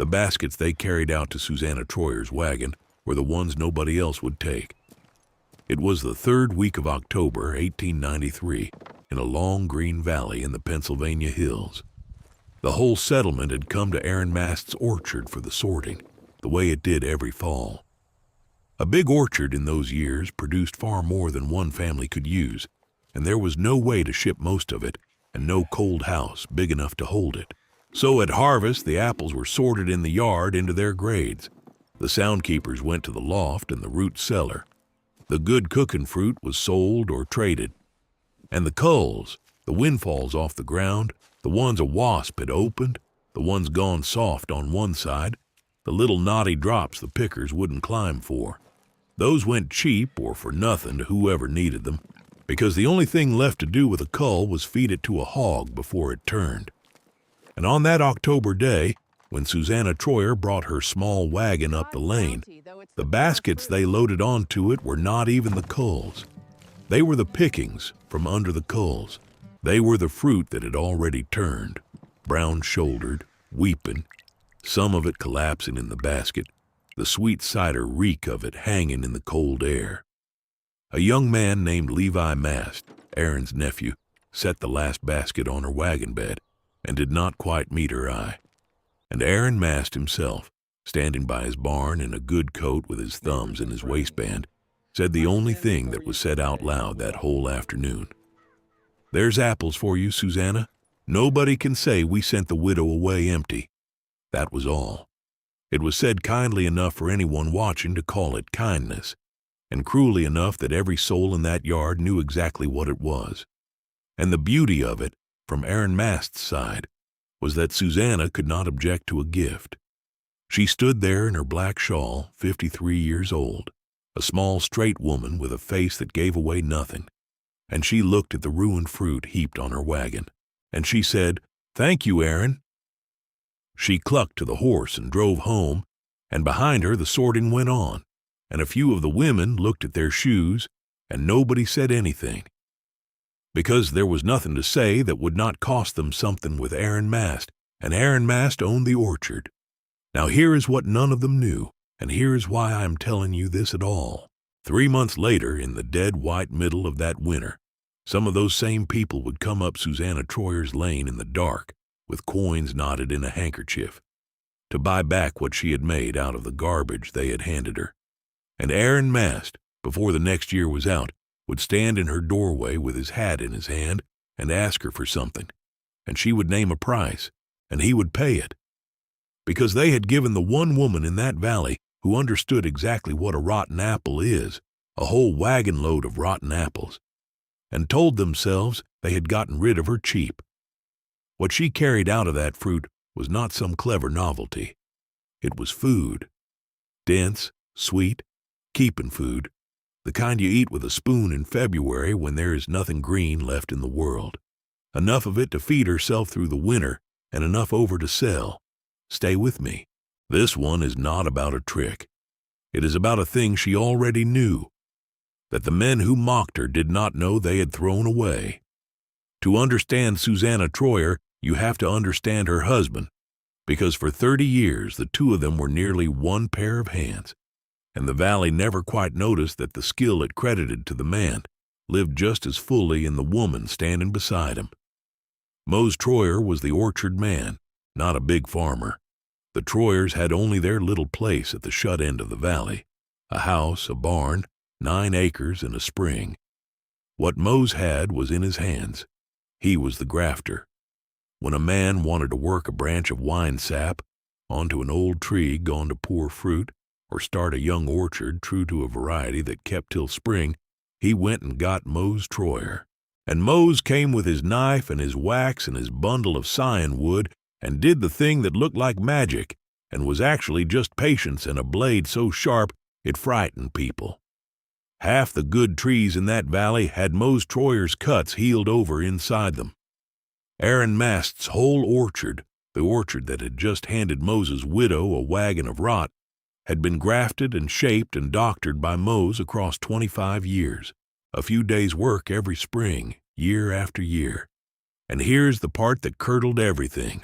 The baskets they carried out to Susanna Troyer's wagon were the ones nobody else would take. It was the third week of October, 1893, in a long green valley in the Pennsylvania hills. The whole settlement had come to Aaron Mast's orchard for the sorting, the way it did every fall. A big orchard in those years produced far more than one family could use, and there was no way to ship most of it, and no cold house big enough to hold it. So at harvest, the apples were sorted in the yard into their grades. The soundkeepers went to the loft and the root cellar. The good cooking fruit was sold or traded. And the culls, the windfalls off the ground, the ones a wasp had opened, the ones gone soft on one side, the little knotty drops the pickers wouldn't climb for. Those went cheap or for nothing to whoever needed them, because the only thing left to do with a cull was feed it to a hog before it turned. And on that October day, when Susanna Troyer brought her small wagon up the lane, the baskets they loaded onto it were not even the culls. They were the pickings from under the culls. They were the fruit that had already turned, brown-shouldered, weeping, some of it collapsing in the basket, the sweet cider reek of it hanging in the cold air. A young man named Levi Mast, Aaron's nephew, set the last basket on her wagon bed and did not quite meet her eye. And Aaron Mast himself, standing by his barn in a good coat with his thumbs in his waistband, said the only thing that was said out loud that whole afternoon. "There's apples for you, Susanna. Nobody can say we sent the widow away empty." That was all. It was said kindly enough for anyone watching to call it kindness, and cruelly enough that every soul in that yard knew exactly what it was. And the beauty of it, from Aaron Mast's side, was that Susanna could not object to a gift. She stood there in her black shawl, 53 years old, a small straight woman with a face that gave away nothing, and she looked at the ruined fruit heaped on her wagon, and she said, "Thank you, Aaron." She clucked to the horse and drove home, and behind her the sorting went on, and a few of the women looked at their shoes, and nobody said anything, because there was nothing to say that would not cost them something with Aaron Mast, and Aaron Mast owned the orchard. Now here is what none of them knew, and here is why I am telling you this at all. 3 months later, in the dead white middle of that winter, some of those same people would come up Susanna Troyer's lane in the dark, with coins knotted in a handkerchief, to buy back what she had made out of the garbage they had handed her. And Aaron Mast, before the next year was out, would stand in her doorway with his hat in his hand and ask her for something, and she would name a price, and he would pay it. Because they had given the one woman in that valley who understood exactly what a rotten apple is, a whole wagon load of rotten apples, and told themselves they had gotten rid of her cheap. What she carried out of that fruit was not some clever novelty. It was food. Dense, sweet, keepin' food, the kind you eat with a spoon in February when there is nothing green left in the world. Enough of it to feed herself through the winter, and enough over to sell. Stay with me. This one is not about a trick. It is about a thing she already knew, that the men who mocked her did not know they had thrown away. To understand Susanna Troyer, you have to understand her husband, because for 30 years the two of them were nearly one pair of hands, and the valley never quite noticed that the skill it credited to the man lived just as fully in the woman standing beside him. Mose Troyer was the orchard man, not a big farmer. The Troyers had only their little place at the shut end of the valley, a house, a barn, 9 acres, and a spring. What Mose had was in his hands. He was the grafter. When a man wanted to work a branch of wine sap onto an old tree gone to poor fruit, or start a young orchard true to a variety that kept till spring, he went and got Mose Troyer. And Mose came with his knife and his wax and his bundle of scion wood and did the thing that looked like magic and was actually just patience and a blade so sharp it frightened people. Half the good trees in that valley had Mose Troyer's cuts healed over inside them. Aaron Mast's whole orchard, the orchard that had just handed Mose's widow a wagon of rot, had been grafted and shaped and doctored by Mose across 25 years, a few days' work every spring, year after year. And here's the part that curdled everything.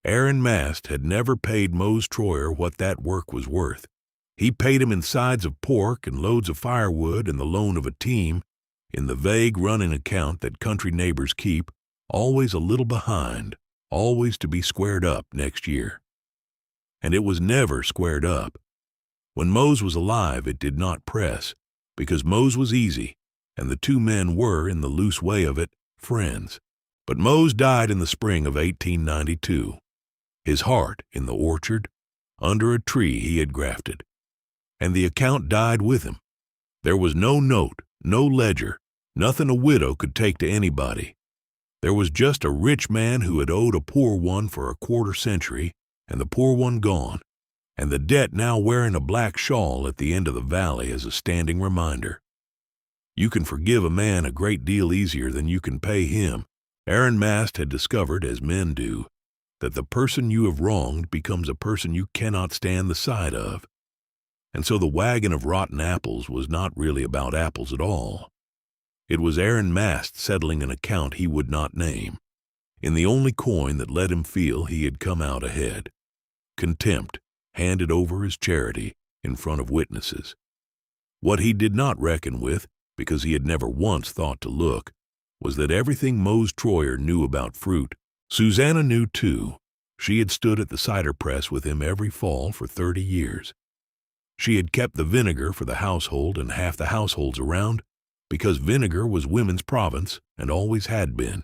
Aaron Mast had never paid Mose Troyer what that work was worth. He paid him in sides of pork and loads of firewood and the loan of a team, in the vague running account that country neighbors keep, always a little behind, always to be squared up next year. And it was never squared up. When Mose was alive, it did not press, because Mose was easy, and the two men were, in the loose way of it, friends. But Mose died in the spring of 1892, his heart in the orchard, under a tree he had grafted. And the account died with him. There was no note, no ledger, nothing a widow could take to anybody. There was just a rich man who had owed a poor one for a quarter century, and the poor one gone, and the debt now wearing a black shawl at the end of the valley as a standing reminder. You can forgive a man a great deal easier than you can pay him. Aaron Mast had discovered, as men do, that the person you have wronged becomes a person you cannot stand the sight of. And so the wagon of rotten apples was not really about apples at all. It was Aaron Mast settling an account he would not name, in the only coin that let him feel he had come out ahead. Contempt, handed over as charity in front of witnesses. What he did not reckon with, because he had never once thought to look, was that everything Mose Troyer knew about fruit, Susanna knew too. She had stood at the cider press with him every fall for 30 years. She had kept the vinegar for the household and half the households around, because vinegar was women's province and always had been.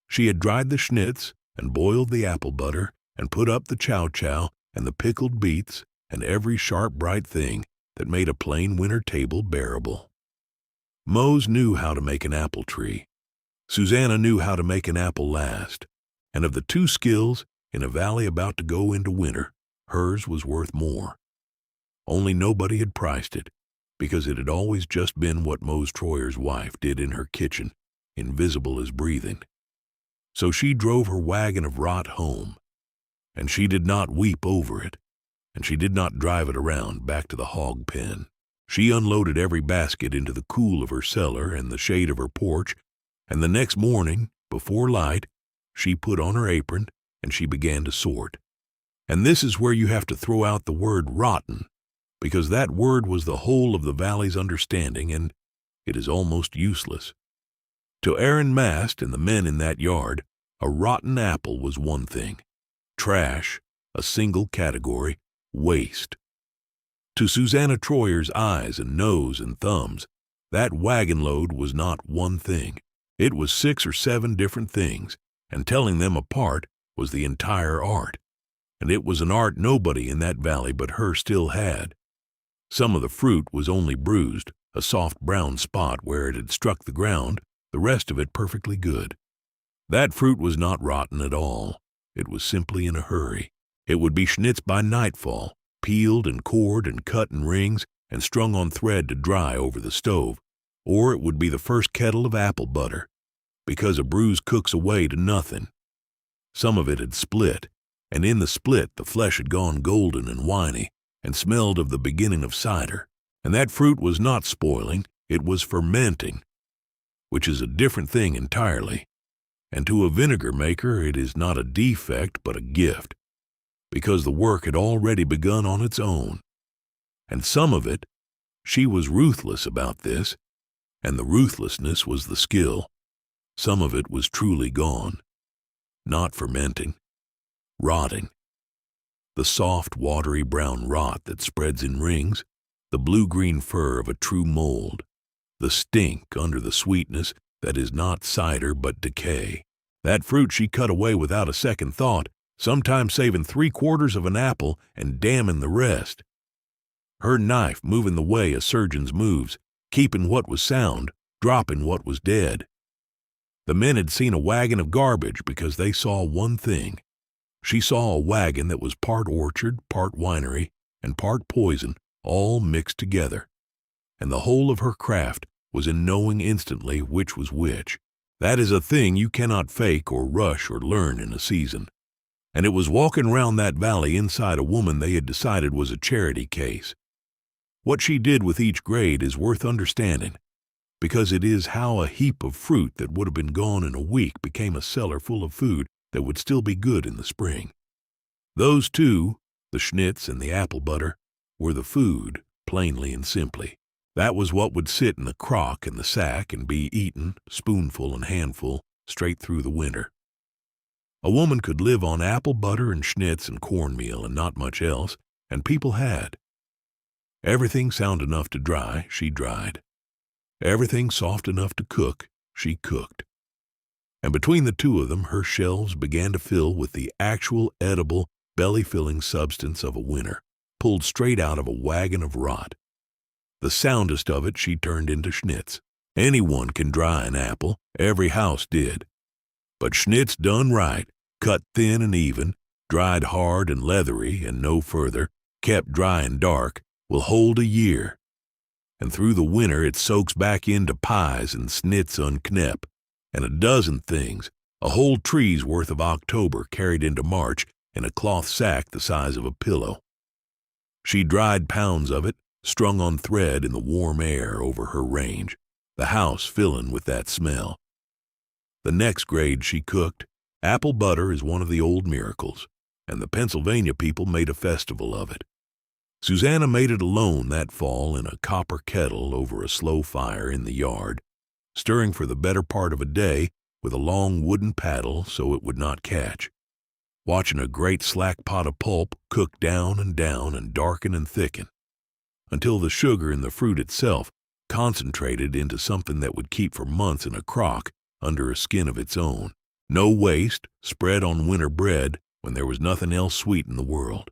She had dried the schnitz and boiled the apple butter and put up the chow-chow and the pickled beets and every sharp, bright thing that made a plain winter table bearable. Mose knew how to make an apple tree. Susanna knew how to make an apple last. And of the two skills, in a valley about to go into winter, hers was worth more. Only nobody had priced it, because it had always just been what Mose Troyer's wife did in her kitchen, invisible as breathing. So she drove her wagon of rot home, and she did not weep over it, and she did not drive it around back to the hog pen. She unloaded every basket into the cool of her cellar and the shade of her porch, and the next morning, before light, she put on her apron and she began to sort. And this is where you have to throw out the word rotten, because that word was the whole of the valley's understanding, and it is almost useless. To Aaron Mast and the men in that yard, a rotten apple was one thing. Trash, a single category, waste. To Susanna Troyer's eyes and nose and thumbs, that wagon load was not one thing. It was 6 or 7 different things, and telling them apart was the entire art. And it was an art nobody in that valley but her still had. Some of the fruit was only bruised, a soft brown spot where it had struck the ground, the rest of it perfectly good. That fruit was not rotten at all. It was simply in a hurry. It would be schnitz by nightfall, peeled and cored and cut in rings and strung on thread to dry over the stove, or it would be the first kettle of apple butter, because a bruise cooks away to nothing. Some of it had split, and in the split the flesh had gone golden and winey, and smelled of the beginning of cider, and that fruit was not spoiling, it was fermenting, which is a different thing entirely, and to a vinegar maker it is not a defect but a gift, because the work had already begun on its own. And some of it, she was ruthless about this, and the ruthlessness was the skill. Some of it was truly gone, not fermenting, rotting. The soft, watery brown rot that spreads in rings, the blue-green fur of a true mold, the stink under the sweetness that is not cider but decay. That fruit she cut away without a second thought, sometimes saving 3/4 of an apple and damning the rest. Her knife moving the way a surgeon's moves, keeping what was sound, dropping what was dead. The men had seen a wagon of garbage because they saw one thing. She saw a wagon that was part orchard, part winery, and part poison, all mixed together. And the whole of her craft was in knowing instantly which was which. That is a thing you cannot fake or rush or learn in a season. And it was walking round that valley inside a woman they had decided was a charity case. What she did with each grade is worth understanding, because it is how a heap of fruit that would have been gone in a week became a cellar full of food that would still be good in the spring. Those two, the schnitz and the apple butter, were the food, plainly and simply. That was what would sit in the crock and the sack and be eaten, spoonful and handful, straight through the winter. A woman could live on apple butter and schnitz and cornmeal and not much else, and people had. Everything sound enough to dry, she dried. Everything soft enough to cook, she cooked. And between the two of them, her shelves began to fill with the actual edible, belly-filling substance of a winter, pulled straight out of a wagon of rot. The soundest of it she turned into schnitz. Anyone can dry an apple, every house did. But schnitz done right, cut thin and even, dried hard and leathery and no further, kept dry and dark, will hold a year. And through the winter it soaks back into pies and snits unknep, and a dozen things, a whole tree's worth of October carried into March in a cloth sack the size of a pillow. She dried pounds of it, strung on thread in the warm air over her range, the house filling with that smell. The next grade she cooked, apple butter, is one of the old miracles, and the Pennsylvania people made a festival of it. Susanna made it alone that fall in a copper kettle over a slow fire in the yard, stirring for the better part of a day with a long wooden paddle so it would not catch, watching a great slack pot of pulp cook down and darken and thicken, until the sugar in the fruit itself concentrated into something that would keep for months in a crock under a skin of its own. No waste, spread on winter bread when there was nothing else sweet in the world.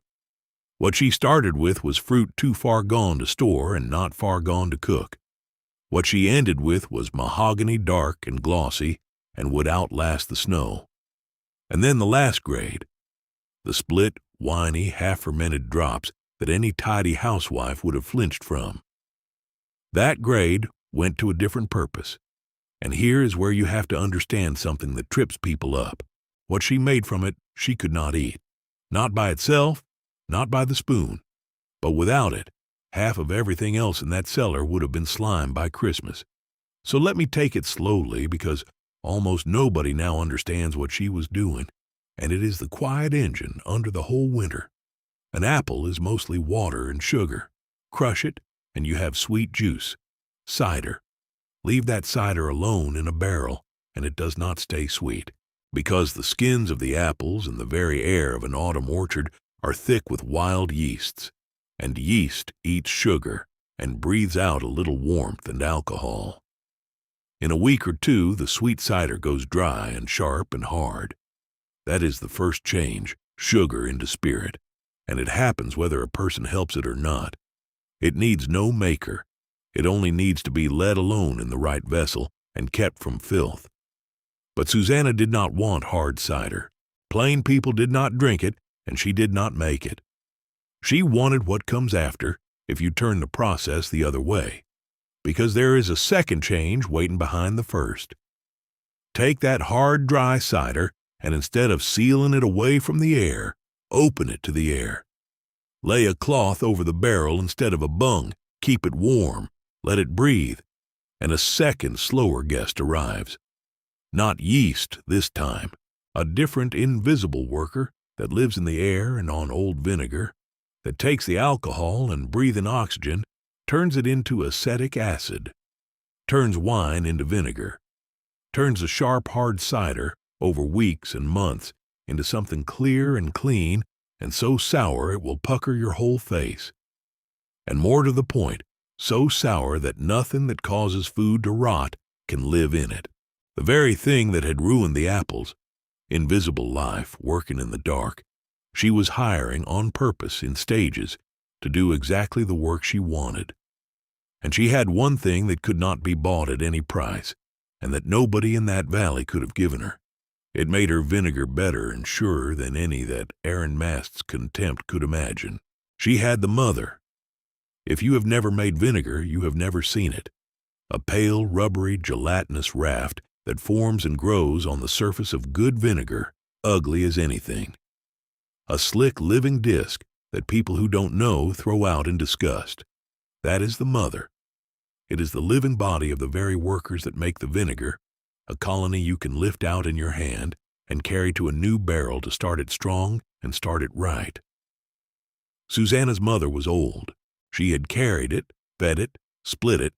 What she started with was fruit too far gone to store and not far gone to cook. What she ended with was mahogany dark and glossy and would outlast the snow. And then the last grade, the split, whiny, half-fermented drops that any tidy housewife would have flinched from. That grade went to a different purpose. And here is where you have to understand something that trips people up. What she made from it, she could not eat. Not by itself, not by the spoon. But without it, half of everything else in that cellar would have been slime by Christmas. So let me take it slowly, because almost nobody now understands what she was doing, and it is the quiet engine under the whole winter. An apple is mostly water and sugar. Crush it, and you have sweet juice. Cider. Leave that cider alone in a barrel, and it does not stay sweet, because the skins of the apples and the very air of an autumn orchard are thick with wild yeasts, and yeast eats sugar and breathes out a little warmth and alcohol. In a week or two, the sweet cider goes dry and sharp and hard. That is the first change, sugar into spirit, and it happens whether a person helps it or not. It needs no maker. It only needs to be let alone in the right vessel and kept from filth. But Susanna did not want hard cider. Plain people did not drink it, and she did not make it. She wanted what comes after if you turn the process the other way, because there is a second change waiting behind the first. Take that hard, dry cider, and instead of sealing it away from the air, open it to the air. Lay a cloth over the barrel instead of a bung, keep it warm, let it breathe, and a second, slower guest arrives. Not yeast this time, a different invisible worker that lives in the air and on old vinegar, that takes the alcohol and breathing oxygen, turns it into acetic acid, turns wine into vinegar, turns a sharp, hard cider over weeks and months into something clear and clean and so sour it will pucker your whole face. And more to the point, so sour that nothing that causes food to rot can live in it. The very thing that had ruined the apples, invisible life working in the dark, she was hiring on purpose in stages to do exactly the work she wanted. And she had one thing that could not be bought at any price, and that nobody in that valley could have given her. It made her vinegar better and surer than any that Aaron Mast's contempt could imagine. She had the mother. If you have never made vinegar, you have never seen it. A pale, rubbery, gelatinous raft that forms and grows on the surface of good vinegar, ugly as anything. A slick, living disk that people who don't know throw out in disgust. That is the mother. It is the living body of the very workers that make the vinegar, a colony you can lift out in your hand and carry to a new barrel to start it strong and start it right. Susanna's mother was old. She had carried it, fed it, split it,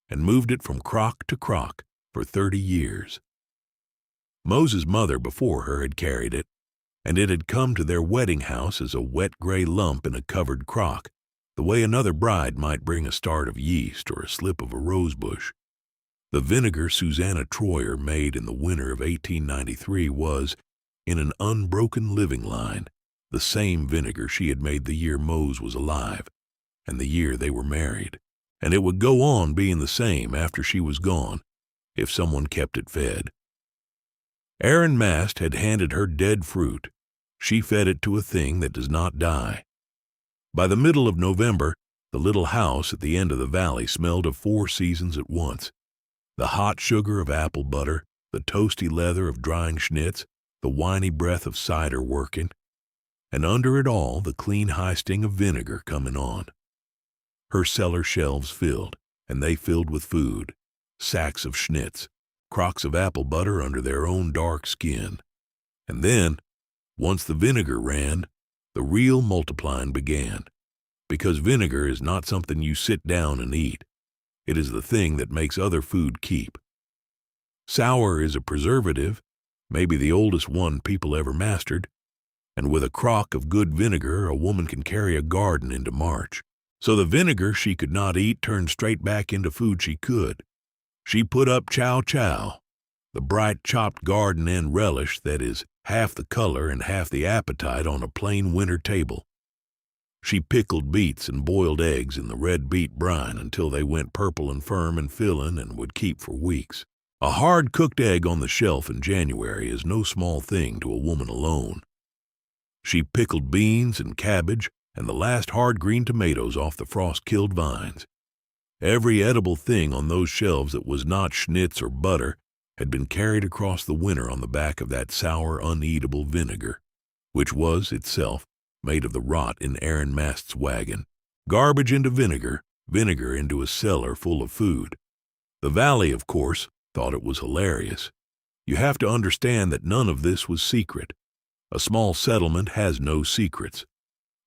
and moved it from crock to crock for 30 years. Moses' mother before her had carried it, and it had come to their wedding house as a wet gray lump in a covered crock, the way another bride might bring a start of yeast or a slip of a rose bush. The vinegar Susanna Troyer made in the winter of 1893 was, in an unbroken living line, the same vinegar she had made the year Mose was alive and the year they were married, and it would go on being the same after she was gone if someone kept it fed. Aaron Mast had handed her dead fruit. She fed it to a thing that does not die. By the middle of November, the little house at the end of the valley smelled of 4 seasons at once: the hot sugar of apple butter, the toasty leather of drying schnitz, the winey breath of cider working, and under it all the clean high sting of vinegar coming on. Her cellar shelves filled, and they filled with food, sacks of schnitz, crocks of apple butter under their own dark skin. And then, once the vinegar ran, the real multiplying began, because vinegar is not something you sit down and eat. It is the thing that makes other food keep. Sour is a preservative, maybe the oldest one people ever mastered, and with a crock of good vinegar a woman can carry a garden into March. So the vinegar she could not eat turned straight back into food she could. She put up chow chow, the bright chopped garden end relish that is half the color and half the appetite on a plain winter table. She pickled beets and boiled eggs in the red beet brine until they went purple and firm and filling and would keep for weeks. A hard-cooked egg on the shelf in January is no small thing to a woman alone. She pickled beans and cabbage and the last hard green tomatoes off the frost-killed vines. Every edible thing on those shelves that was not schnitz or butter had been carried across the winter on the back of that sour, uneatable vinegar, which was, itself, made of the rot in Aaron Mast's wagon. Garbage into vinegar, vinegar into a cellar full of food. The valley, of course, thought it was hilarious. You have to understand that none of this was secret. A small settlement has no secrets.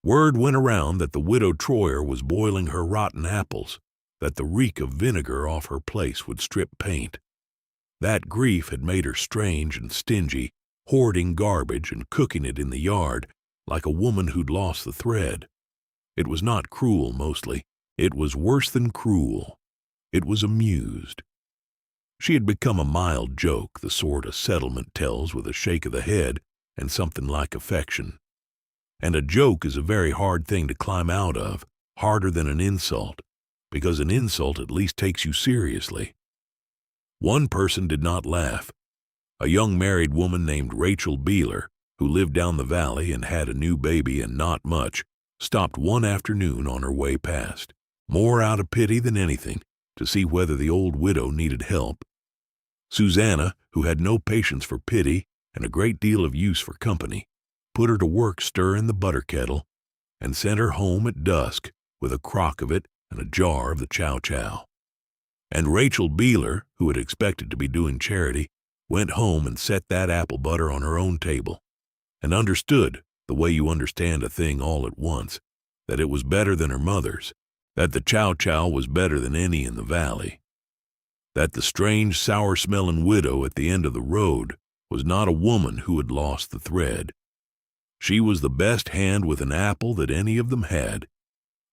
Word went around that the widow Troyer was boiling her rotten apples, that the reek of vinegar off her place would strip paint. That grief had made her strange and stingy, hoarding garbage and cooking it in the yard like a woman who'd lost the thread. It was not cruel, mostly. It was worse than cruel. It was amused. She had become a mild joke, the sort a settlement tells with a shake of the head and something like affection. And a joke is a very hard thing to climb out of, harder than an insult, because an insult at least takes you seriously. One person did not laugh. A young married woman named Rachel Beeler, who lived down the valley and had a new baby and not much, stopped one afternoon on her way past, more out of pity than anything, to see whether the old widow needed help. Susanna, who had no patience for pity and a great deal of use for company, put her to work stirring the butter kettle and sent her home at dusk with a crock of it and a jar of the chow chow. And Rachel Beeler, who had expected to be doing charity, went home and set that apple butter on her own table, and understood, the way you understand a thing all at once, that it was better than her mother's, that the chow chow was better than any in the valley, that the strange, sour-smelling widow at the end of the road was not a woman who had lost the thread. She was the best hand with an apple that any of them had,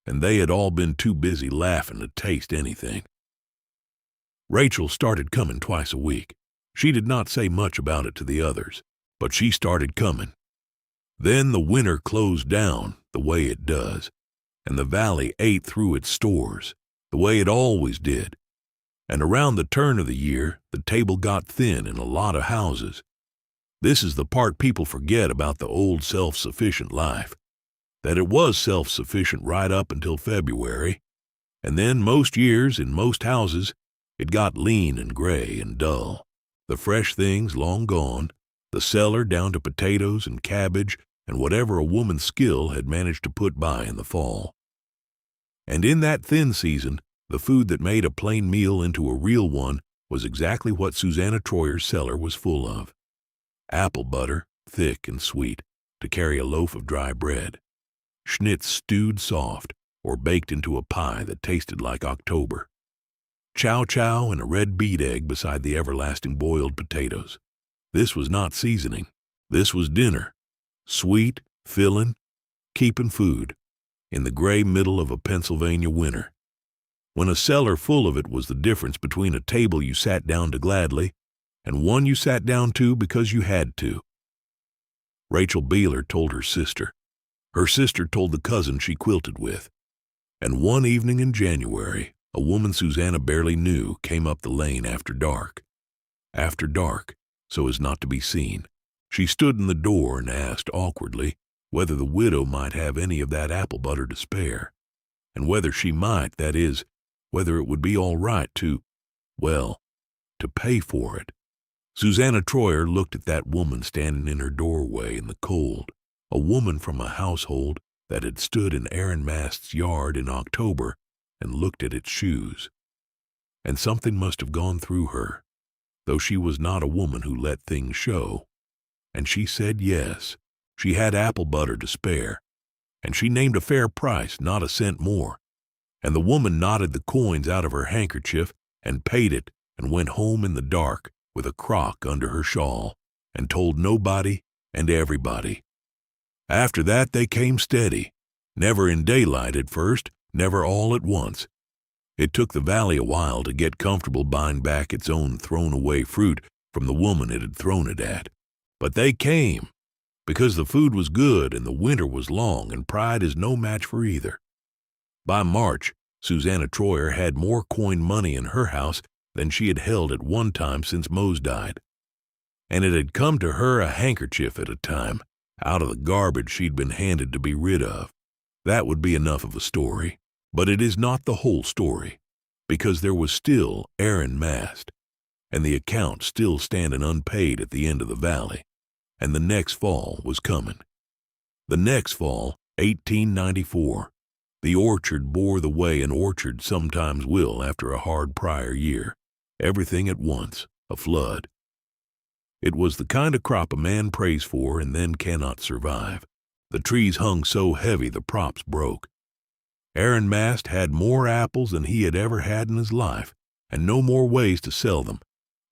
and they had all been too busy laughing to taste anything. Rachel started coming twice a week. She did not say much about it to the others, but she started coming. Then the winter closed down, the way it does, and the valley ate through its stores, the way it always did. And around the turn of the year, the table got thin in a lot of houses. This is the part people forget about the old self-sufficient life, that it was self-sufficient right up until February, and then most years in most houses it got lean and gray and dull, the fresh things long gone, the cellar down to potatoes and cabbage and whatever a woman's skill had managed to put by in the fall. And in that thin season, the food that made a plain meal into a real one was exactly what Susanna Troyer's cellar was full of. apple butter, thick and sweet, to carry a loaf of dry bread, schnitz stewed soft or baked into a pie that tasted like October, chow chow and a red beet egg beside the everlasting boiled potatoes. This was not seasoning. This was dinner. Sweet, filling, keeping food, in the gray middle of a Pennsylvania winter, when a cellar full of it was the difference between a table you sat down to gladly and one you sat down to because you had to. Rachel Beeler told her sister. Her sister told the cousin she quilted with. And one evening in January, a woman Susanna barely knew came up the lane after dark. After dark, so as not to be seen. She stood in the door and asked awkwardly whether the widow might have any of that apple butter to spare, and whether she might, that is, whether it would be all right to pay for it. Susanna Troyer looked at that woman standing in her doorway in the cold, a woman from a household that had stood in Aaron Mast's yard in October and looked at its shoes. And something must have gone through her, though she was not a woman who let things show. And she said yes, she had apple butter to spare, and she named a fair price, not a cent more. And the woman knotted the coins out of her handkerchief and paid it and went home in the dark with a crock under her shawl and told nobody and everybody. After that they came steady, never in daylight at first, never all at once. It took the valley a while to get comfortable buying back its own thrown-away fruit from the woman it had thrown it at. But they came, because the food was good and the winter was long and pride is no match for either. By March, Susanna Troyer had more coin money in her house than she had held at one time since Mose died. And it had come to her a handkerchief at a time, out of the garbage she'd been handed to be rid of. That would be enough of a story, but it is not the whole story, because there was still Aaron Mast, and the account still standing unpaid at the end of the valley, and the next fall was coming. The next fall, 1894, the orchard bore the way an orchard sometimes will after a hard prior year, everything at once, a flood. It was the kind of crop a man prays for and then cannot survive. The trees hung so heavy the props broke. Aaron Mast had more apples than he had ever had in his life, and no more ways to sell them,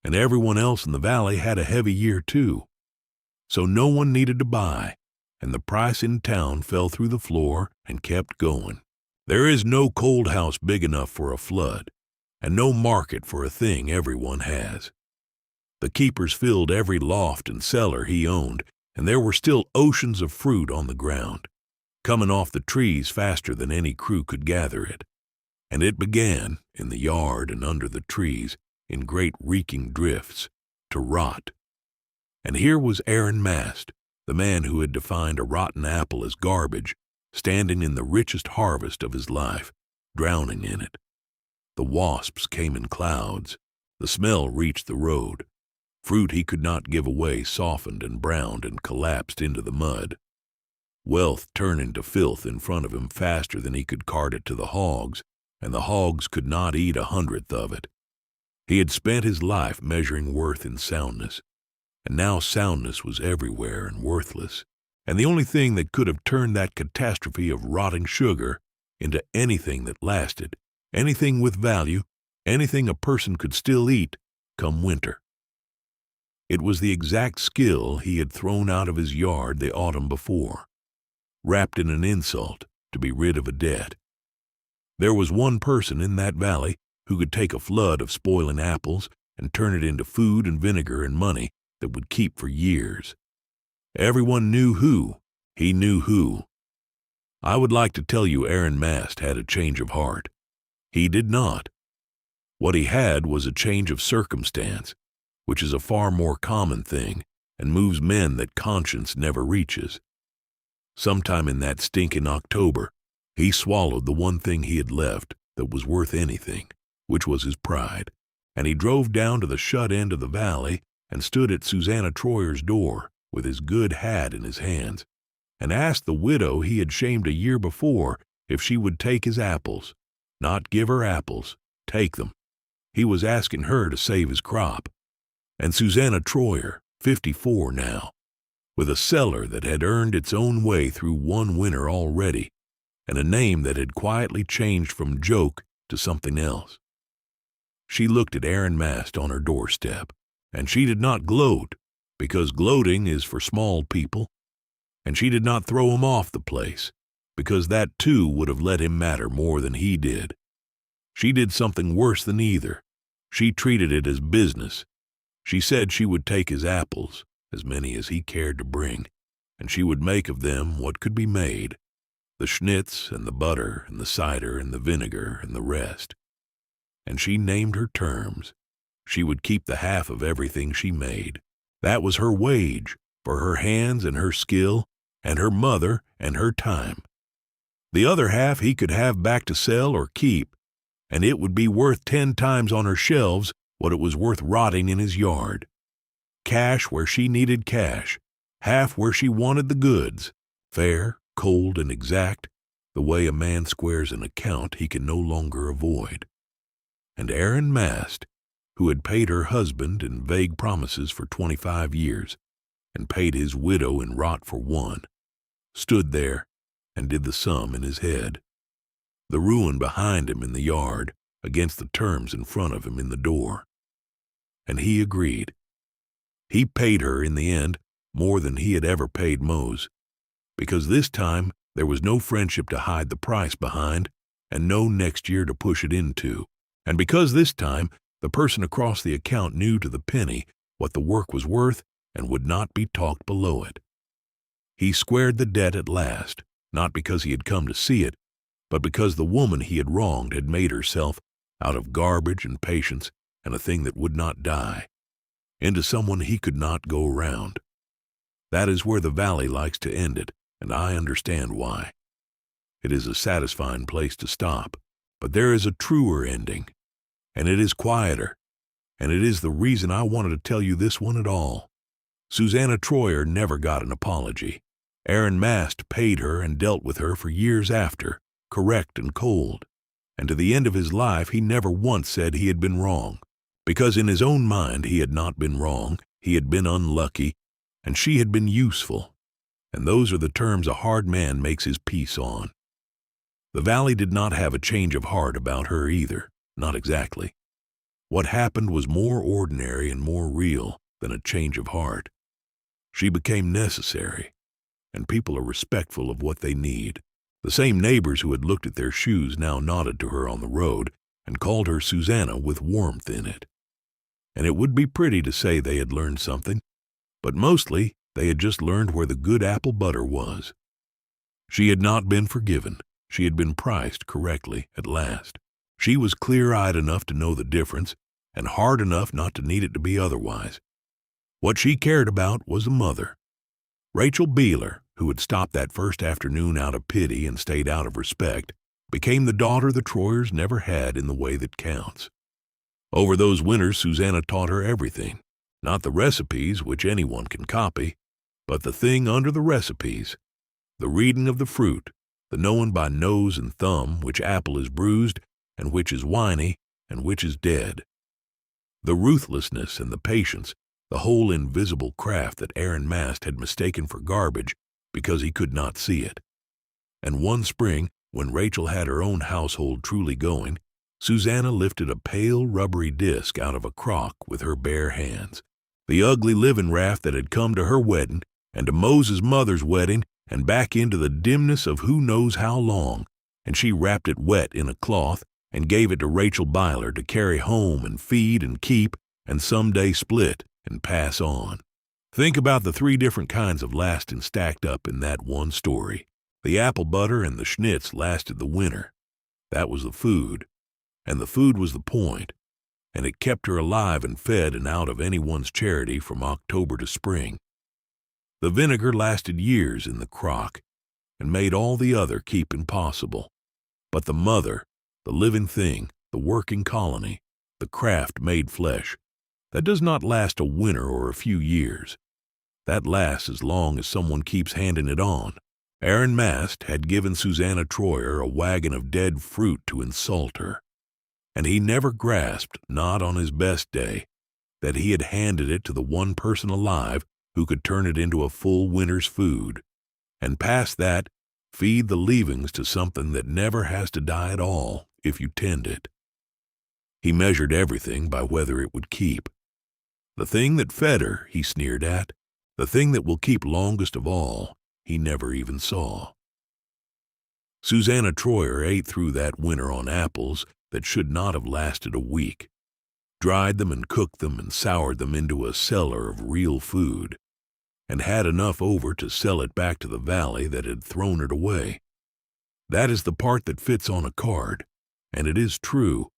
and everyone else in the valley had a heavy year too. So no one needed to buy, and the price in town fell through the floor and kept going. There is no cold house big enough for a flood, and no market for a thing everyone has. The keepers filled every loft and cellar he owned, and there were still oceans of fruit on the ground, coming off the trees faster than any crew could gather it. And it began, in the yard and under the trees, in great reeking drifts, to rot. And here was Aaron Mast, the man who had defined a rotten apple as garbage, standing in the richest harvest of his life, drowning in it. The wasps came in clouds. The smell reached the road. Fruit he could not give away softened and browned and collapsed into the mud. Wealth turned into filth in front of him faster than he could cart it to the hogs, and the hogs could not eat 1/100th of it. He had spent his life measuring worth in soundness, and now soundness was everywhere and worthless, and the only thing that could have turned that catastrophe of rotting sugar into anything that lasted, anything with value, anything a person could still eat, come winter. It was the exact skill he had thrown out of his yard the autumn before, wrapped in an insult to be rid of a debt. There was one person in that valley who could take a flood of spoiling apples and turn it into food and vinegar and money that would keep for years. Everyone knew who. He knew who. I would like to tell you Aaron Mast had a change of heart. He did not. What he had was a change of circumstance, which is a far more common thing and moves men that conscience never reaches. Sometime in that stinking October, he swallowed the one thing he had left that was worth anything, which was his pride, and he drove down to the shut end of the valley and stood at Susanna Troyer's door with his good hat in his hands, and asked the widow he had shamed a year before if she would take his apples. Not give her apples, take them. He was asking her to save his crop. And Susanna Troyer, 54 now, with a cellar that had earned its own way through one winter already, and a name that had quietly changed from joke to something else. She looked at Aaron Mast on her doorstep, and she did not gloat, because gloating is for small people, and she did not throw him off the place, because that too would have let him matter more than he did. She did something worse than either. She treated it as business. She said she would take his apples, as many as he cared to bring, and she would make of them what could be made, the schnitz and the butter and the cider and the vinegar and the rest. And she named her terms. She would keep the half of everything she made. That was her wage for her hands and her skill and her mother and her time. The other half he could have back to sell or keep, and it would be worth 10 times on her shelves what it was worth rotting in his yard. Cash where she needed cash, half where she wanted the goods, fair, cold, and exact, the way a man squares an account he can no longer avoid. And Aaron Mast, who had paid her husband in vague promises for 25 years, and paid his widow in rot for one, stood there and did the sum in his head. The ruin behind him in the yard, against the terms in front of him in the door. And he agreed. He paid her in the end more than he had ever paid Mose, because this time there was no friendship to hide the price behind, and no next year to push it into, and because this time the person across the account knew to the penny what the work was worth and would not be talked below it. He squared the debt at last, not because he had come to see it, but because the woman he had wronged had made herself, out of garbage and patience and a thing that would not die, into someone he could not go around. That is where the valley likes to end it, and I understand why. It is a satisfying place to stop, but there is a truer ending, and it is quieter, and it is the reason I wanted to tell you this one at all. Susanna Troyer never got an apology. Aaron Mast paid her and dealt with her for years after, correct and cold, and to the end of his life he never once said he had been wrong, because in his own mind he had not been wrong, he had been unlucky, and she had been useful, and those are the terms a hard man makes his peace on. The valley did not have a change of heart about her either, not exactly. What happened was more ordinary and more real than a change of heart. She became necessary, and people are respectful of what they need. The same neighbors who had looked at their shoes now nodded to her on the road and called her Susanna with warmth in it. And it would be pretty to say they had learned something, but mostly they had just learned where the good apple butter was. She had not been forgiven. She had been priced correctly at last. She was clear-eyed enough to know the difference, and hard enough not to need it to be otherwise. What she cared about was a mother. Rachel Beeler, who had stopped that first afternoon out of pity and stayed out of respect, became the daughter the Troyers never had in the way that counts. Over those winters Susanna taught her everything, not the recipes which anyone can copy, but the thing under the recipes, the reading of the fruit, the knowing by nose and thumb which apple is bruised and which is whiny and which is dead. The ruthlessness and the patience, the whole invisible craft that Aaron Mast had mistaken for garbage because he could not see it. And one spring, when Rachel had her own household truly going, Susanna lifted a pale, rubbery disk out of a crock with her bare hands, the ugly living raft that had come to her wedding and to Moses' mother's wedding and back into the dimness of who knows how long, and she wrapped it wet in a cloth and gave it to Rachel Byler to carry home and feed and keep and someday split and pass on. Think about the 3 different kinds of lasting stacked up in that one story. The apple butter and the schnitz lasted the winter. That was the food, and the food was the point, and it kept her alive and fed and out of anyone's charity from October to spring. The vinegar lasted years in the crock and made all the other keep impossible. But the mother, the living thing, the working colony, the craft made flesh, that does not last a winter or a few years. That lasts as long as someone keeps handing it on. Aaron Mast had given Susanna Troyer a wagon of dead fruit to insult her, and he never grasped, not on his best day, that he had handed it to the one person alive who could turn it into a full winter's food, and past that, feed the leavings to something that never has to die at all if you tend it. He measured everything by whether it would keep. The thing that fed her, he sneered at, the thing that will keep longest of all, he never even saw. Susanna Troyer ate through that winter on apples that should not have lasted a week, dried them and cooked them and soured them into a cellar of real food, and had enough over to sell it back to the valley that had thrown it away. That is the part that fits on a card, and it is true,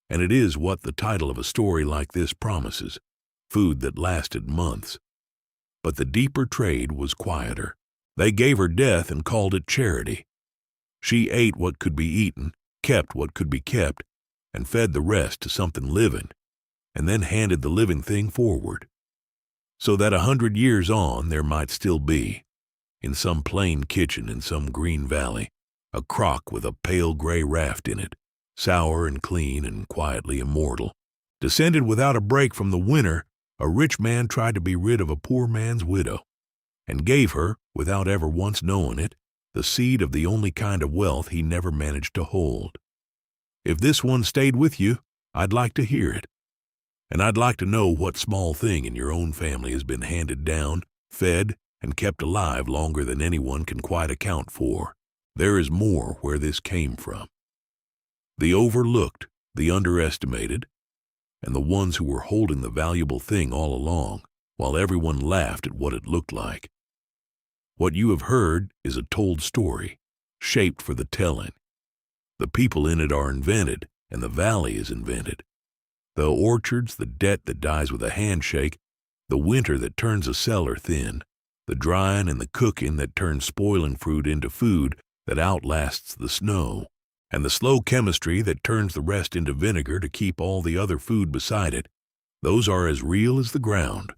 and it is what the title of a story like this promises, food that lasted months. But the deeper trade was quieter. They gave her death and called it charity. She ate what could be eaten, kept what could be kept, and fed the rest to something living, and then handed the living thing forward, so that 100 years on there might still be, in some plain kitchen in some green valley, a crock with a pale gray raft in it, sour and clean and quietly immortal. Descended without a break from the winter, a rich man tried to be rid of a poor man's widow, and gave her, without ever once knowing it, the seed of the only kind of wealth he never managed to hold. If this one stayed with you, I'd like to hear it. And I'd like to know what small thing in your own family has been handed down, fed, and kept alive longer than anyone can quite account for. There is more where this came from. The overlooked, the underestimated, and the ones who were holding the valuable thing all along, while everyone laughed at what it looked like. What you have heard is a told story, shaped for the telling. The people in it are invented, and the valley is invented. The orchards, the debt that dies with a handshake, the winter that turns a cellar thin, the drying and the cooking that turns spoiling fruit into food that outlasts the snow, and the slow chemistry that turns the rest into vinegar to keep all the other food beside it, those are as real as the ground.